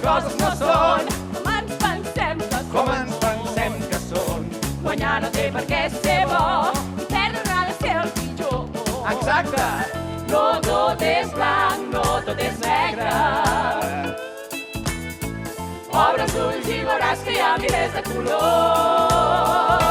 coses no són com ens pensem que són. com ens pensem que són. Guanyar no té per què ser bo, i perdre ha de ser el pitjor. Exacte! No tot és blanc, no tot és negre. Obre els ulls i veuràs que hi ha milers de colors.